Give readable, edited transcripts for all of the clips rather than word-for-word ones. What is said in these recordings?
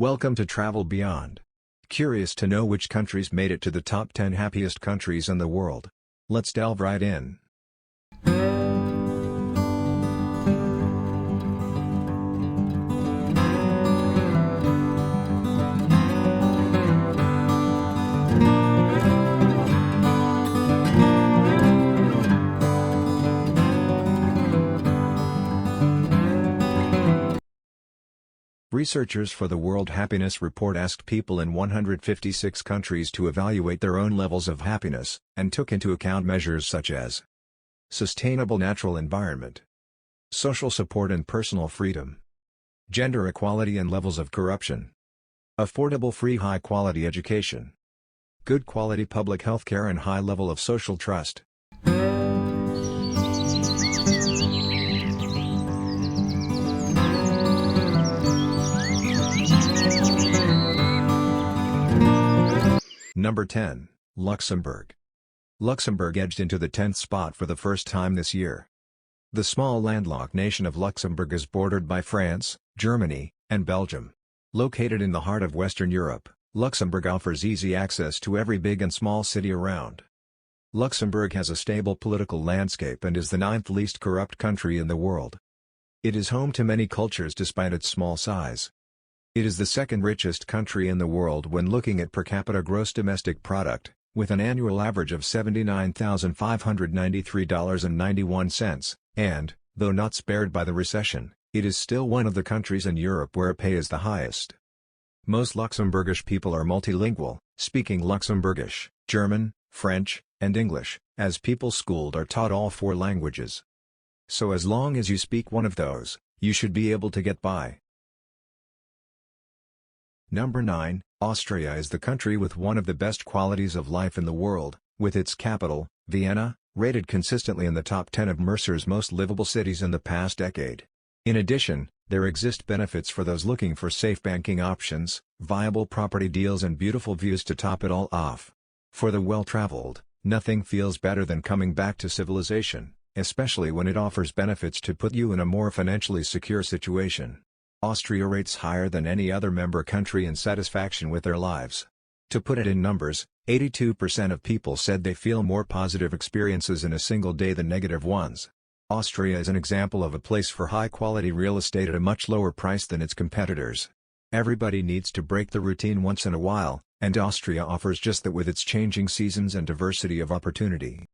Welcome to Travel Beyond. Curious to know which countries made it to the top 10 happiest countries in the world? Let's delve right in. Researchers for the World Happiness Report asked people in 156 countries to evaluate their own levels of happiness, and took into account measures such as sustainable natural environment, social support and personal freedom, gender equality and levels of corruption, affordable free high-quality education, good quality public health care and high level of social trust. Number 10, Luxembourg. Luxembourg edged into the 10th spot for the first time this year. The small landlocked nation of Luxembourg is bordered by France, Germany, and Belgium. Located in the heart of Western Europe, Luxembourg offers easy access to every big and small city around. Luxembourg has a stable political landscape and is the 9th least corrupt country in the world. It is home to many cultures despite its small size. It is the second richest country in the world when looking at per capita gross domestic product, with an annual average of $79,593.91, and, though not spared by the recession, it is still one of the countries in Europe where pay is the highest. Most Luxembourgish people are multilingual, speaking Luxembourgish, German, French, and English, as people schooled are taught all 4 languages. So as long as you speak one of those, you should be able to get by. Number 9, Austria is the country with one of the best qualities of life in the world, with its capital, Vienna, rated consistently in the top 10 of Mercer's most livable cities in the past decade. In addition, there exist benefits for those looking for safe banking options, viable property deals and beautiful views to top it all off. For the well-traveled, nothing feels better than coming back to civilization, especially when it offers benefits to put you in a more financially secure situation. Austria rates higher than any other member country in satisfaction with their lives. To put it in numbers, 82% of people said they feel more positive experiences in a single day than negative ones. Austria is an example of a place for high-quality real estate at a much lower price than its competitors. Everybody needs to break the routine once in a while, and Austria offers just that with its changing seasons and diversity of opportunity.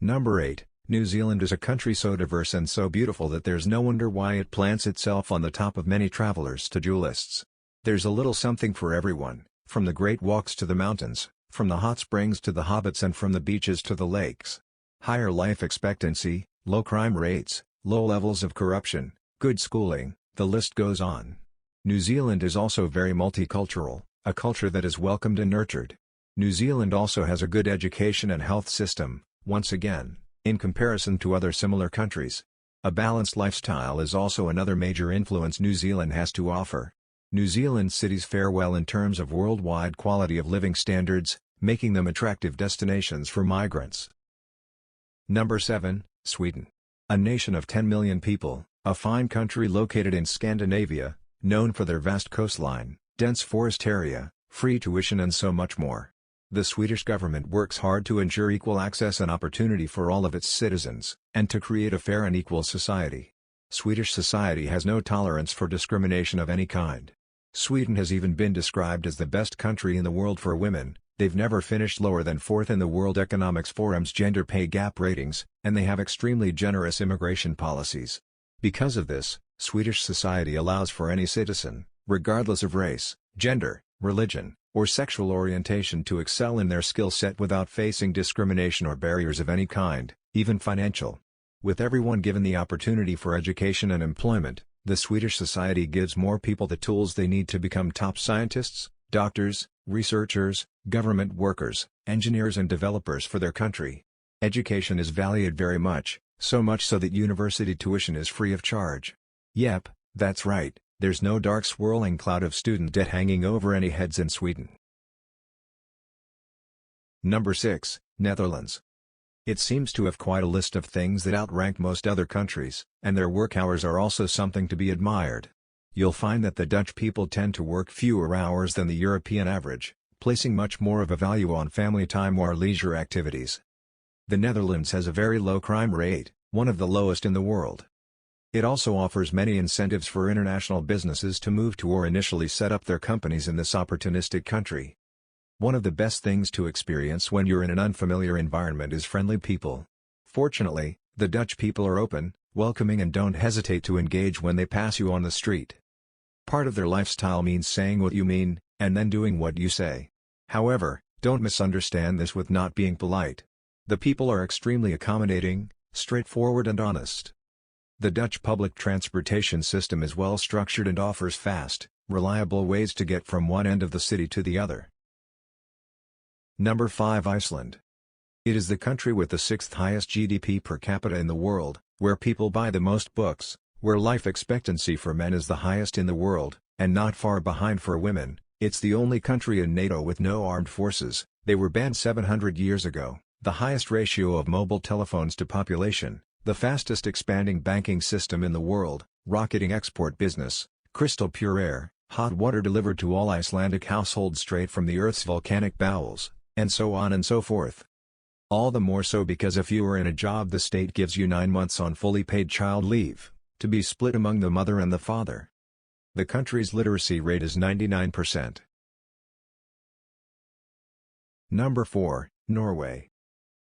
Number 8. New Zealand is a country so diverse and so beautiful that there's no wonder why it plants itself on the top of many travelers' to-do lists. There's a little something for everyone, from the great walks to the mountains, from the hot springs to the hobbits and from the beaches to the lakes. Higher life expectancy, low crime rates, low levels of corruption, good schooling, the list goes on. New Zealand is also very multicultural, a culture that is welcomed and nurtured. New Zealand also has a good education and health system, once again, in comparison to other similar countries. A balanced lifestyle is also another major influence New Zealand has to offer. New Zealand's cities fare well in terms of worldwide quality of living standards, making them attractive destinations for migrants. Number 7, Sweden. A nation of 10 million people, a fine country located in Scandinavia, known for their vast coastline, dense forest area, free tuition and so much more. The Swedish government works hard to ensure equal access and opportunity for all of its citizens, and to create a fair and equal society. Swedish society has no tolerance for discrimination of any kind. Sweden has even been described as the best country in the world for women. They've never finished lower than 4th in the World Economics Forum's gender pay gap ratings, and they have extremely generous immigration policies. Because of this, Swedish society allows for any citizen, regardless of race, gender, religion, or sexual orientation to excel in their skill set without facing discrimination or barriers of any kind, even financial. With everyone given the opportunity for education and employment, the Swedish society gives more people the tools they need to become top scientists, doctors, researchers, government workers, engineers and developers for their country. Education is valued very much, so much so that university tuition is free of charge. Yep, that's right. There's no dark swirling cloud of student debt hanging over any heads in Sweden. Number 6, Netherlands. It seems to have quite a list of things that outrank most other countries, and their work hours are also something to be admired. You'll find that the Dutch people tend to work fewer hours than the European average, placing much more of a value on family time or leisure activities. The Netherlands has a very low crime rate, one of the lowest in the world. It also offers many incentives for international businesses to move to or initially set up their companies in this opportunistic country. One of the best things to experience when you're in an unfamiliar environment is friendly people. Fortunately, the Dutch people are open, welcoming and don't hesitate to engage when they pass you on the street. Part of their lifestyle means saying what you mean, and then doing what you say. However, don't misunderstand this with not being polite. The people are extremely accommodating, straightforward and honest. The Dutch public transportation system is well structured and offers fast, reliable ways to get from one end of the city to the other. Number 5. Iceland. It is the country with the 6th highest GDP per capita in the world, where people buy the most books, where life expectancy for men is the highest in the world, and not far behind for women. It's the only country in NATO with no armed forces. They were banned 700 years ago, the highest ratio of mobile telephones to population, the fastest expanding banking system in the world, rocketing export business, crystal pure air, hot water delivered to all Icelandic households straight from the Earth's volcanic bowels, and so on and so forth. All the more so because if you are in a job, the state gives you 9 months on fully paid child leave, to be split among the mother and the father. The country's literacy rate is 99%. Number 4, Norway.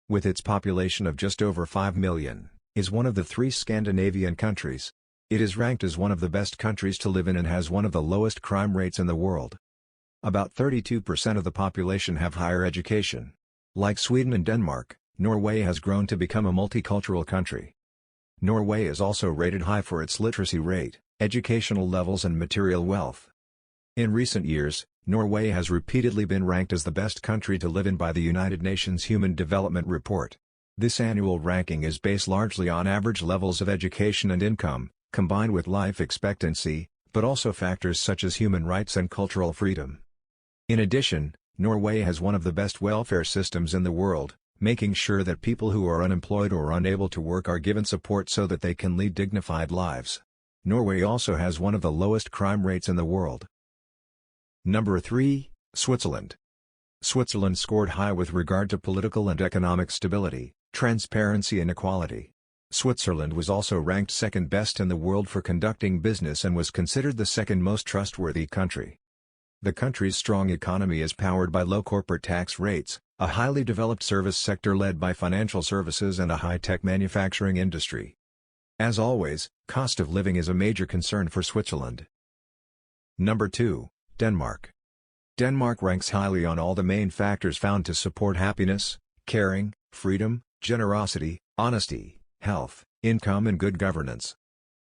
With its population of just over 5 million, is one of the 3 Scandinavian countries. It is ranked as one of the best countries to live in and has one of the lowest crime rates in the world. About 32% of the population have higher education. Like Sweden and Denmark, Norway has grown to become a multicultural country. Norway is also rated high for its literacy rate, educational levels and material wealth. In recent years, Norway has repeatedly been ranked as the best country to live in by the United Nations Human Development Report. This annual ranking is based largely on average levels of education and income, combined with life expectancy, but also factors such as human rights and cultural freedom. In addition, Norway has one of the best welfare systems in the world, making sure that people who are unemployed or unable to work are given support so that they can lead dignified lives. Norway also has one of the lowest crime rates in the world. Number 3, Switzerland. Switzerland scored high with regard to political and economic stability, transparency and equality. Switzerland was also ranked second best in the world for conducting business and was considered the second most trustworthy country. The country's strong economy is powered by low corporate tax rates, a highly developed service sector led by financial services and a high-tech manufacturing industry. As always, cost of living is a major concern for Switzerland. Number 2, Denmark. Denmark ranks highly on all the main factors found to support happiness, caring, freedom, generosity, honesty, health, income and good governance.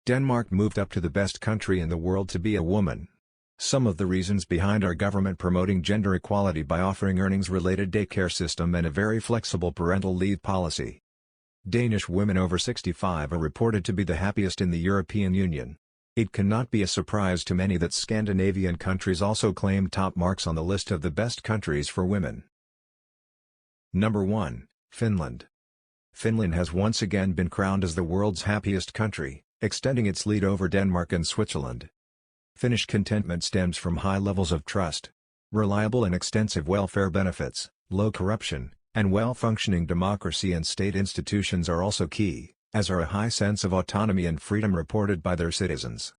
Denmark moved up to the best country in the world to be a woman. Some of the reasons behind our government promoting gender equality by offering earnings-related daycare system and a very flexible parental leave policy. Danish women over 65 are reported to be the happiest in the European Union. It cannot be a surprise to many that Scandinavian countries also claim top marks on the list of the best countries for women. Number 1, Finland. Finland has once again been crowned as the world's happiest country, extending its lead over Denmark and Switzerland. Finnish contentment stems from high levels of trust. Reliable and extensive welfare benefits, low corruption, and well-functioning democracy and state institutions are also key, as are a high sense of autonomy and freedom reported by their citizens.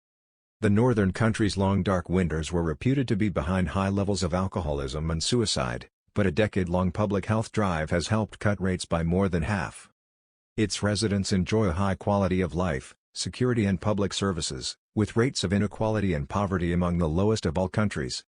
The northern country's long dark winters were reputed to be behind high levels of alcoholism and suicide, but a decade-long public health drive has helped cut rates by more than half. Its residents enjoy a high quality of life, security and public services, with rates of inequality and poverty among the lowest of all countries.